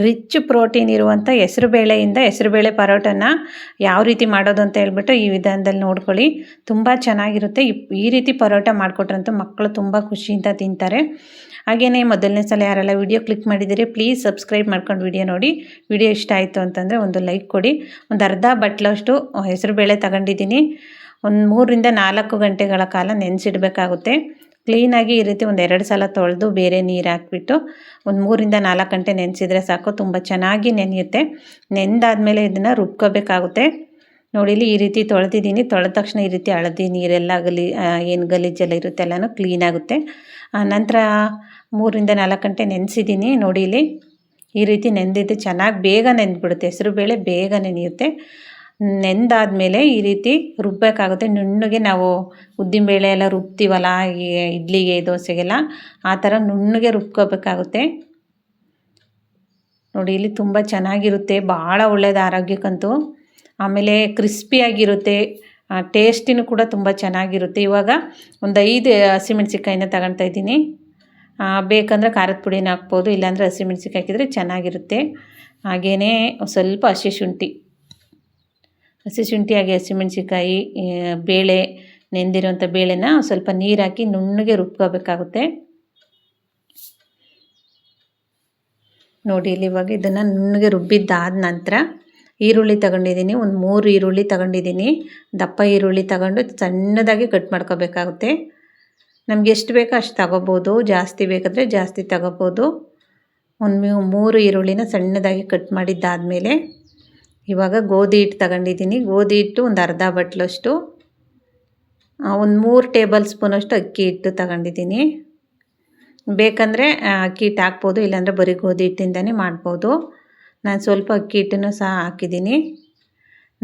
Rich protein ಇರುವಂಥ ಹೆಸರುಬೇಳೆ ಪರೋಟನ ಯಾವ ರೀತಿ ಮಾಡೋದು ಅಂತ ಹೇಳ್ಬಿಟ್ಟು ಈ ವಿಧಾನದಲ್ಲಿ ನೋಡ್ಕೊಳ್ಳಿ. ತುಂಬ ಚೆನ್ನಾಗಿರುತ್ತೆ. ಈ ರೀತಿ ಪರೋಟ ಮಾಡಿಕೊಟ್ರಂತೂ ಮಕ್ಕಳು ತುಂಬ ಖುಷಿಯಿಂದ ತಿಂತಾರೆ. ಹಾಗೆಯೇ ಮೊದಲನೇ ಸಲ ಯಾರೆಲ್ಲ ವಿಡಿಯೋ ಕ್ಲಿಕ್ ಮಾಡಿದ್ದೀರಿ ಪ್ಲೀಸ್ ಸಬ್ಸ್ಕ್ರೈಬ್ ಮಾಡ್ಕೊಂಡು ವಿಡಿಯೋ ನೋಡಿ. ವಿಡಿಯೋ ಇಷ್ಟ ಆಯಿತು ಅಂತಂದರೆ ಒಂದು ಲೈಕ್ ಕೊಡಿ. ಒಂದು ಅರ್ಧ ಬಟ್ಲಷ್ಟು ಹೆಸರುಬೇಳೆ ತಗೊಂಡಿದ್ದೀನಿ. ಒಂದು 3ರಿಂದ 4 ಗಂಟೆಗಳ ಕಾಲ ನೆನೆಸಿಡಬೇಕಾಗುತ್ತೆ. ಕ್ಲೀನಾಗಿ ಈ ರೀತಿ ಒಂದು 2 ಸಲ ತೊಳೆದು ಬೇರೆ ನೀರು ಹಾಕ್ಬಿಟ್ಟು ಒಂದು 3ರಿಂದ 4 ಗಂಟೆ ನೆನೆಸಿದರೆ ಸಾಕು. ತುಂಬ ಚೆನ್ನಾಗಿ ನೆನೆಯುತ್ತೆ. ನೆಂದಾದಮೇಲೆ ಇದನ್ನು ರುಬ್ಕೋಬೇಕಾಗುತ್ತೆ. ನೋಡಿ ಇಲ್ಲಿ ಈ ರೀತಿ ತೊಳೆದಿದ್ದೀನಿ. ತೊಳೆದ ತಕ್ಷಣ ಈ ರೀತಿ ಹಳದಿ ನೀರೆಲ್ಲ ಏನು ಗಲೀಜೆಲ್ಲ ಇರುತ್ತೆ ಎಲ್ಲನೂ ಕ್ಲೀನಾಗುತ್ತೆ. ನಂತರ 3ರಿಂದ 4 ಗಂಟೆ ನೆನೆಸಿದ್ದೀನಿ. ನೋಡಿ ಇಲ್ಲಿ ಈ ರೀತಿ ನೆಂದಿದ್ದು ಚೆನ್ನಾಗಿ ಬೇಗ ನೆಂದ್ಬಿಡುತ್ತೆ. ಹೆಸರುಬೇಳೆ ಬೇಗ ನೆನೆಯುತ್ತೆ. ನೆಂದಾದಮೇಲೆ ಈ ರೀತಿ ರುಬ್ಬಬೇಕಾಗುತ್ತೆ. ನುಣ್ಣಗೆ ನಾವು ಉದ್ದಿನಬೇಳೆ ಎಲ್ಲ ರುಬ್ತೀವಲ್ಲ ಈ ಇಡ್ಲಿಗೆ ದೋಸೆಗೆಲ್ಲ ಆ ಥರ ನುಣ್ಣಗೆ ರುಬ್ಕೋಬೇಕಾಗುತ್ತೆ. ನೋಡಿ ಇಲ್ಲಿ ತುಂಬ ಚೆನ್ನಾಗಿರುತ್ತೆ. ಭಾಳ ಒಳ್ಳೆಯದು ಆರೋಗ್ಯಕ್ಕಂತೂ. ಆಮೇಲೆ ಕ್ರಿಸ್ಪಿಯಾಗಿರುತ್ತೆ. ಟೇಸ್ಟಿನೂ ಕೂಡ ತುಂಬ ಚೆನ್ನಾಗಿರುತ್ತೆ. ಇವಾಗ ಒಂದು 5 ಹಸಿಮೆಣ್ಸಿಕಾಯಿನ ತಗೊಳ್ತಾ ಇದ್ದೀನಿ. ಬೇಕಂದರೆ ಖಾರದ ಪುಡಿನ ಹಾಕ್ಬೋದು, ಇಲ್ಲಾಂದರೆ ಹಸಿಮೆಣ್ಸಿಕಾಯಿ ಹಾಕಿದರೆ ಚೆನ್ನಾಗಿರುತ್ತೆ. ಹಾಗೆಯೇ ಸ್ವಲ್ಪ ಹಸಿ ಶುಂಠಿ ಹಾಗೆ ಹಸಿಮೆಣ್ಸಿಕಾಯಿ ಬೇಳೆ ನೆಂದಿರೋಂಥ ಬೇಳೆನ ಸ್ವಲ್ಪ ನೀರು ಹಾಕಿ ನುಣ್ಣಗೆ ರುಬ್ಕೋಬೇಕಾಗುತ್ತೆ. ನೋಡಿ ಇಲ್ಲಿ ಇವಾಗ ಇದನ್ನು ನುಣ್ಣಗೆ ರುಬ್ಬಿದ್ದಾದ ನಂತರ ಈರುಳ್ಳಿ ತಗೊಂಡಿದ್ದೀನಿ. ಒಂದು 3 ಈರುಳ್ಳಿ ತಗೊಂಡಿದ್ದೀನಿ. ದಪ್ಪ ಈರುಳ್ಳಿ ತಗೊಂಡು ಸಣ್ಣದಾಗಿ ಕಟ್ ಮಾಡ್ಕೋಬೇಕಾಗುತ್ತೆ. ನಮ್ಗೆ ಎಷ್ಟು ಬೇಕೋ ಅಷ್ಟು ತಗೋಬೋದು, ಜಾಸ್ತಿ ಬೇಕಾದರೆ ಜಾಸ್ತಿ ತಗೋಬೋದು. ಒಂದು 3 ಈರುಳ್ಳಿನ ಸಣ್ಣದಾಗಿ ಕಟ್ ಮಾಡಿದ್ದಾದಮೇಲೆ ಇವಾಗ ಗೋಧಿ ಹಿಟ್ಟು ತಗೊಂಡಿದ್ದೀನಿ. ಗೋಧಿ ಹಿಟ್ಟು ಒಂದು ಅರ್ಧ ಬಟ್ಲಷ್ಟು, ಒಂದು 3 ಟೇಬಲ್ ಸ್ಪೂನಷ್ಟು ಅಕ್ಕಿ ಹಿಟ್ಟು ತಗೊಂಡಿದ್ದೀನಿ. ಬೇಕಂದರೆ ಅಕ್ಕಿ ಹಿಟ್ಟು ಹಾಕ್ಬೋದು, ಇಲ್ಲಾಂದರೆ ಬರೀ ಗೋಧಿ ಹಿಟ್ಟಿಂದನೇ ಮಾಡ್ಬೋದು. ನಾನು ಸ್ವಲ್ಪ ಅಕ್ಕಿ ಹಿಟ್ಟನ್ನು ಸಹ ಹಾಕಿದ್ದೀನಿ.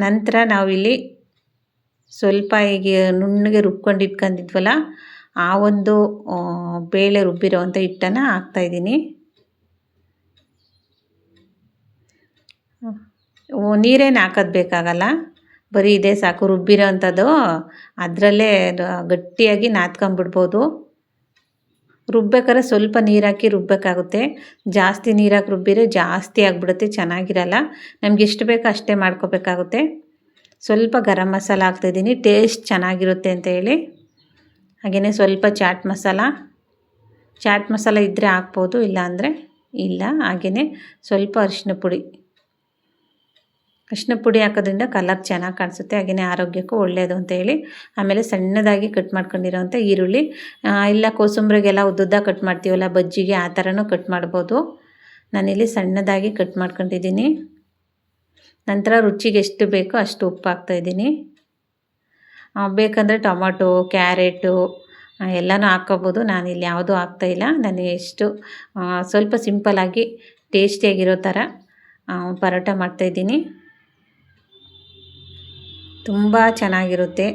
ನಂತರ ನಾವಿಲ್ಲಿ ಸ್ವಲ್ಪ ಈಗ ನುಣ್ಣಗೆ ರುಬ್ಕೊಂಡು ಇಟ್ಕೊಂಡಿದ್ವಲ್ಲ ಆ ಒಂದು ಬೇಳೆ ರುಬ್ಬಿರೋವಂಥ ಹಿಟ್ಟನ್ನು ಹಾಕ್ತಾಯಿದ್ದೀನಿ. ನೀರೇನು ಹಾಕೋದು ಬೇಕಾಗಲ್ಲ, ಬರೀ ಇದೇ ಸಾಕು. ರುಬ್ಬಿರೋ ಅಂಥದ್ದು ಅದರಲ್ಲೇ ಗಟ್ಟಿಯಾಗಿ ನಾದ್ಕೊಂಬಿಡ್ಬೋದು. ರುಬ್ಬೇಕಾದ್ರೆ ಸ್ವಲ್ಪ ನೀರು ಹಾಕಿ ರುಬ್ಬಬೇಕಾಗುತ್ತೆ. ಜಾಸ್ತಿ ನೀರು ಹಾಕಿ ರುಬ್ಬಿದ್ರೆ ಜಾಸ್ತಿ ಆಗಿಬಿಡುತ್ತೆ, ಚೆನ್ನಾಗಿರಲ್ಲ. ನಮ್ಗೆ ಎಷ್ಟು ಬೇಕೋ ಅಷ್ಟೇ ಮಾಡ್ಕೋಬೇಕಾಗುತ್ತೆ. ಸ್ವಲ್ಪ ಗರಂ ಮಸಾಲ ಹಾಕ್ತಾಯಿದ್ದೀನಿ, ಟೇಸ್ಟ್ ಚೆನ್ನಾಗಿರುತ್ತೆ ಅಂತ ಹೇಳಿ. ಹಾಗೆಯೇ ಸ್ವಲ್ಪ ಚಾಟ್ ಮಸಾಲ ಇದ್ದರೆ ಹಾಕ್ಬೋದು, ಇಲ್ಲ ಇಲ್ಲ. ಹಾಗೆಯೇ ಸ್ವಲ್ಪ ಅರಿಶಿನ ಪುಡಿ ಹಾಕೋದ್ರಿಂದ ಕಲರ್ ಚೆನ್ನಾಗಿ ಕಾಣಿಸುತ್ತೆ. ಹಾಗೆಯೇ ಆರೋಗ್ಯಕ್ಕೂ ಒಳ್ಳೆಯದು ಅಂತ ಹೇಳಿ. ಆಮೇಲೆ ಸಣ್ಣದಾಗಿ ಕಟ್ ಮಾಡ್ಕೊಂಡಿರೋವಂಥ ಈರುಳ್ಳಿ, ಇಲ್ಲ ಕೋಸಂಬರಿಗೆಲ್ಲ ಉದ್ದುದ್ದ ಕಟ್ ಮಾಡ್ತೀವಲ್ಲ ಬಜ್ಜಿಗೆ, ಆ ಥರನೂ ಕಟ್ ಮಾಡ್ಬೋದು. ನಾನಿಲ್ಲಿ ಸಣ್ಣದಾಗಿ ಕಟ್ ಮಾಡ್ಕೊಂಡಿದ್ದೀನಿ. ನಂತರ ರುಚಿಗೆ ಎಷ್ಟು ಬೇಕೋ ಅಷ್ಟು ಉಪ್ಪು ಹಾಕ್ತಾಯಿದ್ದೀನಿ. ಬೇಕಂದರೆ ಟೊಮೊಟೊ, ಕ್ಯಾರೆಟು ಎಲ್ಲನೂ ಹಾಕ್ಕೋಬೋದು. ನಾನಿಲ್ಲಿ ಯಾವುದೂ ಹಾಕ್ತಾಯಿಲ್ಲ. ನಾನು ಸ್ವಲ್ಪ ಸಿಂಪಲ್ಲಾಗಿ ಟೇಸ್ಟಿಯಾಗಿರೋ ಥರ ಪರೋಟ ಮಾಡ್ತಾಯಿದ್ದೀನಿ. ತುಂಬ ಚೆನ್ನಾಗಿರುತ್ತೆ.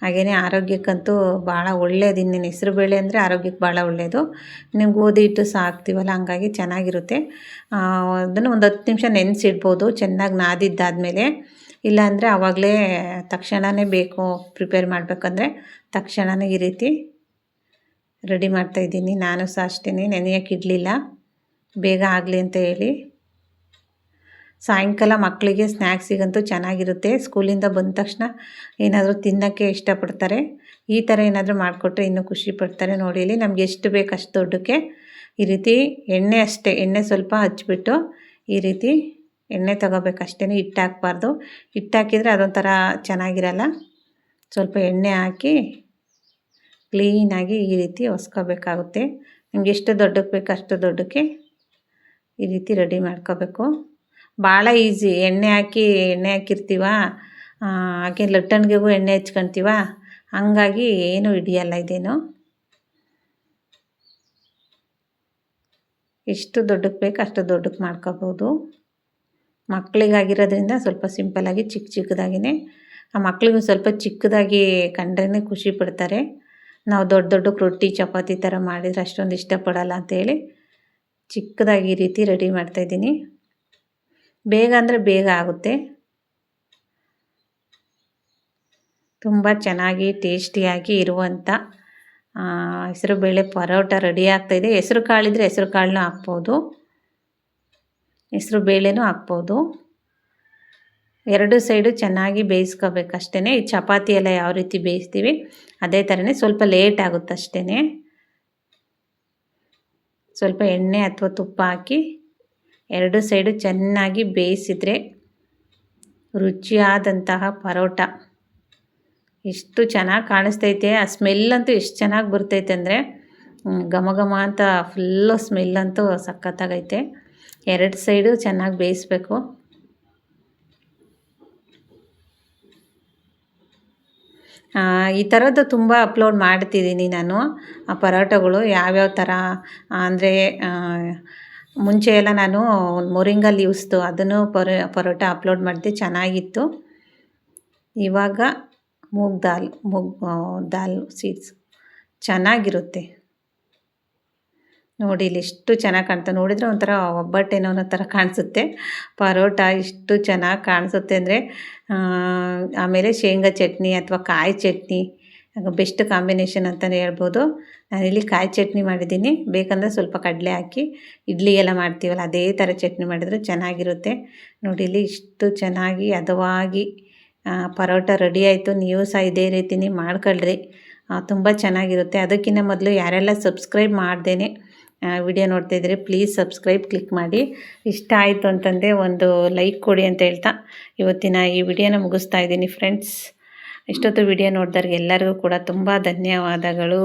ಹಾಗೆಯೇ ಆರೋಗ್ಯಕ್ಕಂತೂ ಭಾಳ ಒಳ್ಳೆಯದು. ಇನ್ನೇನು ಹೆಸರುಬೇಳೆ ಅಂದರೆ ಆರೋಗ್ಯಕ್ಕೆ ಭಾಳ ಒಳ್ಳೆಯದು. ನೀವು ಗೋಧಿ ಹಿಟ್ಟು ಸಹ ಹಾಕ್ತೀವಲ್ಲ, ಹಂಗಾಗಿ ಚೆನ್ನಾಗಿರುತ್ತೆ. ಅದನ್ನು ಒಂದು 10 ನಿಮಿಷ ನೆನೆಸಿಡ್ಬೋದು ಚೆನ್ನಾಗಿ ನಾದಿದ್ದಾದಮೇಲೆ. ಇಲ್ಲಾಂದರೆ ಆವಾಗಲೇ ತಕ್ಷಣವೇ ಬೇಕು ಪ್ರಿಪೇರ್ ಮಾಡಬೇಕಂದ್ರೆ ತಕ್ಷಣವೇ ಈ ರೀತಿ ರೆಡಿ ಮಾಡ್ತಾಯಿದ್ದೀನಿ. ನಾನು ಸಹ ಅಷ್ಟೇ ನೆನೆಯೋಕೆ ಇಡಲಿಲ್ಲ, ಬೇಗ ಆಗಲಿ ಅಂತ ಹೇಳಿ. ಸಾಯಂಕಾಲ ಮಕ್ಕಳಿಗೆ ಸ್ನ್ಯಾಕ್ಸಿಗಂತೂ ಚೆನ್ನಾಗಿರುತ್ತೆ. ಸ್ಕೂಲಿಂದ ಬಂದ ತಕ್ಷಣ ಏನಾದರೂ ತಿನ್ನೋಕ್ಕೆ ಇಷ್ಟಪಡ್ತಾರೆ. ಈ ಥರ ಏನಾದರೂ ಮಾಡಿಕೊಟ್ರೆ ಇನ್ನೂ ಖುಷಿ ಪಡ್ತಾರೆ. ನೋಡಿ ಇಲ್ಲಿ ನಮಗೆ ಎಷ್ಟು ಬೇಕು ಅಷ್ಟು ದೊಡ್ಡಕ್ಕೆ ಈ ರೀತಿ ಎಣ್ಣೆ ಸ್ವಲ್ಪ ಹಚ್ಬಿಟ್ಟು ಈ ರೀತಿ ಎಣ್ಣೆ ತಗೋಬೇಕಷ್ಟೇ, ಹಿಟ್ಟು ಹಾಕಬಾರ್ದು. ಹಿಟ್ಟು ಹಾಕಿದರೆ ಅದೊಂಥರ ಚೆನ್ನಾಗಿರಲ್ಲ. ಸ್ವಲ್ಪ ಎಣ್ಣೆ ಹಾಕಿ ಕ್ಲೀನಾಗಿ ಈ ರೀತಿ ಒಸ್ಕೋಬೇಕಾಗುತ್ತೆ. ನಿಮ್ಗೆ ಎಷ್ಟು ದೊಡ್ಡಕ್ಕೆ ಬೇಕು ಅಷ್ಟು ದೊಡ್ಡಕ್ಕೆ ಈ ರೀತಿ ರೆಡಿ ಮಾಡ್ಕೋಬೇಕು. ಭಾಳ ಈಸಿ. ಎಣ್ಣೆ ಹಾಕಿರ್ತೀವ, ಹಾಗೆ ಲಟ್ಟಣಿಗೆಗೂ ಎಣ್ಣೆ ಹಚ್ಕೊಳ್ತೀವ, ಹಂಗಾಗಿ ಏನೂ ಹಿಡಿಯಲ್ಲ ಇದೇನು. ಎಷ್ಟು ದೊಡ್ಡಕ್ಕೆ ಬೇಕು ಅಷ್ಟು ದೊಡ್ಡಕ್ಕೆ ಮಾಡ್ಕೋಬೋದು. ಮಕ್ಕಳಿಗಾಗಿರೋದ್ರಿಂದ ಸ್ವಲ್ಪ ಸಿಂಪಲ್ಲಾಗಿ ಚಿಕ್ಕದಾಗಿಯೇ. ಆ ಮಕ್ಕಳಿಗೂ ಸ್ವಲ್ಪ ಚಿಕ್ಕದಾಗಿ ಕಂಡ್ರೇ ಖುಷಿ ಪಡ್ತಾರೆ. ನಾವು ದೊಡ್ಡಕ್ಕೆ ರೊಟ್ಟಿ ಚಪಾತಿ ಥರ ಮಾಡಿದರೆ ಅಷ್ಟೊಂದು ಇಷ್ಟಪಡಲ್ಲ ಅಂಥೇಳಿ ಚಿಕ್ಕದಾಗಿ ಈ ರೀತಿ ರೆಡಿ ಮಾಡ್ತಾಯಿದ್ದೀನಿ. ಬೇಗ ಅಂದರೆ ಬೇಗ ಆಗುತ್ತೆ. ತುಂಬ ಚೆನ್ನಾಗಿ ಟೇಸ್ಟಿಯಾಗಿ ಇರುವಂಥ ಹೆಸರುಬೇಳೆ ಪರೋಟ ರೆಡಿ ಆಗ್ತಾಯಿದೆ. ಹೆಸರು ಕಾಳಿದ್ರೆ ಹೆಸರು ಕಾಳನ್ನೂ ಹಾಕ್ಬೋದು. ಹೆಸರು ಬೇಳೆನೂ ಹಾಕ್ಬೋದು. ಎರಡು ಸೈಡು ಚೆನ್ನಾಗಿ ಬೇಯಿಸ್ಕೋಬೇಕು ಅಷ್ಟೇ. ಈ ಚಪಾತಿ ಎಲ್ಲ ಯಾವ ರೀತಿ ಬೇಯಿಸ್ತೀವಿ ಅದೇ ಥರನೇ, ಸ್ವಲ್ಪ ಲೇಟ್ ಆಗುತ್ತೆ ಅಷ್ಟೇ. ಸ್ವಲ್ಪ ಎಣ್ಣೆ ಅಥವಾ ತುಪ್ಪ ಹಾಕಿ ಎರಡು ಸೈಡು ಚೆನ್ನಾಗಿ ಬೇಯಿಸಿದರೆ ರುಚಿಯಾದಂತಹ ಪರೋಟ ಎಷ್ಟು ಚೆನ್ನಾಗಿ ಕಾಣಿಸ್ತೈತೆ. ಆ ಸ್ಮೆಲ್ಲಂತೂ ಎಷ್ಟು ಚೆನ್ನಾಗಿ ಬರ್ತೈತೆ ಅಂದರೆ ಘಮ ಘಮ ಅಂತ ಫುಲ್ಲು ಸ್ಮೆಲ್ಲಂತೂ ಸಖತ್ತಾಗೈತೆ. ಎರಡು ಸೈಡು ಚೆನ್ನಾಗಿ ಬೇಯಿಸ್ಬೇಕು. ಈ ಥರದ್ದು ತುಂಬ ಅಪ್ಲೋಡ್ ಮಾಡ್ತಿದ್ದೀನಿ ನಾನು. ಆ ಪರೋಟಗಳು ಯಾವ್ಯಾವ ಥರ ಅಂದರೆ ಮುಂಚೆ ಎಲ್ಲ ನಾನು ಮೊರಿಂಗಾ ಲೀವ್ಸ್ದು ಅದನ್ನು ಪರೋಟ ಅಪ್ಲೋಡ್ ಮಾಡಿದೆ, ಚೆನ್ನಾಗಿತ್ತು. ಇವಾಗ ಮೂಗ್ ದಾಲ್ ಸೀಡ್ಸ್ ಚೆನ್ನಾಗಿರುತ್ತೆ ನೋಡಿ. ಇಲ್ಲಿ ಎಷ್ಟು ಚೆನ್ನಾಗಿ ಕಾಣ್ತಾ, ನೋಡಿದರೆ ಒಂಥರ ಒಬ್ಬಟ್ಟೇನೋ ಅನ್ನೋ ಥರ ಕಾಣಿಸುತ್ತೆ. ಪರೋಟ ಇಷ್ಟು ಚೆನ್ನಾಗಿ ಕಾಣಿಸುತ್ತೆ ಅಂದರೆ ಆಮೇಲೆ ಶೇಂಗಾ ಚಟ್ನಿ ಅಥವಾ ಕಾಯಿ ಚಟ್ನಿ ಬೆಸ್ಟ್ ಕಾಂಬಿನೇಷನ್ ಅಂತಲೇ ಹೇಳ್ಬೋದು. ನಾನಿಲ್ಲಿ ಕಾಯಿ ಚಟ್ನಿ ಮಾಡಿದ್ದೀನಿ. ಬೇಕಂದರೆ ಸ್ವಲ್ಪ ಕಡಲೆ ಹಾಕಿ ಇಡ್ಲಿ ಎಲ್ಲ ಮಾಡ್ತೀವಲ್ಲ ಅದೇ ಥರ ಚಟ್ನಿ ಮಾಡಿದರೆ ಚೆನ್ನಾಗಿರುತ್ತೆ ನೋಡಿ. ಇಲ್ಲಿ ಇಷ್ಟು ಚೆನ್ನಾಗಿ ಹದವಾಗಿ ಪರೋಟ ರೆಡಿ ಆಯಿತು. ನೀವು ಸಹ ಇದೇ ರೀತಿನೇ ಮಾಡ್ಕೊಳ್ರಿ, ತುಂಬ ಚೆನ್ನಾಗಿರುತ್ತೆ. ಅದಕ್ಕಿಂತ ಮೊದಲು ಯಾರೆಲ್ಲ ಸಬ್ಸ್ಕ್ರೈಬ್ ಮಾಡ್ದೇನೆ ವಿಡಿಯೋ ನೋಡ್ತಾಯಿದ್ರೆ ಪ್ಲೀಸ್ ಸಬ್ಸ್ಕ್ರೈಬ್ ಕ್ಲಿಕ್ ಮಾಡಿ. ಇಷ್ಟ ಆಯಿತು ಅಂತಂದರೆ ಒಂದು ಲೈಕ್ ಕೊಡಿ ಅಂತ ಹೇಳ್ತಾ ಇವತ್ತಿನ ಈ ವಿಡಿಯೋನ ಮುಗಿಸ್ತಾ ಇದ್ದೀನಿ ಫ್ರೆಂಡ್ಸ್. ಇಷ್ಟೊತ್ತು ವಿಡಿಯೋ ನೋಡಿದವ್ರಿಗೆ ಎಲ್ಲರಿಗೂ ಕೂಡ ತುಂಬ ಧನ್ಯವಾದಗಳು.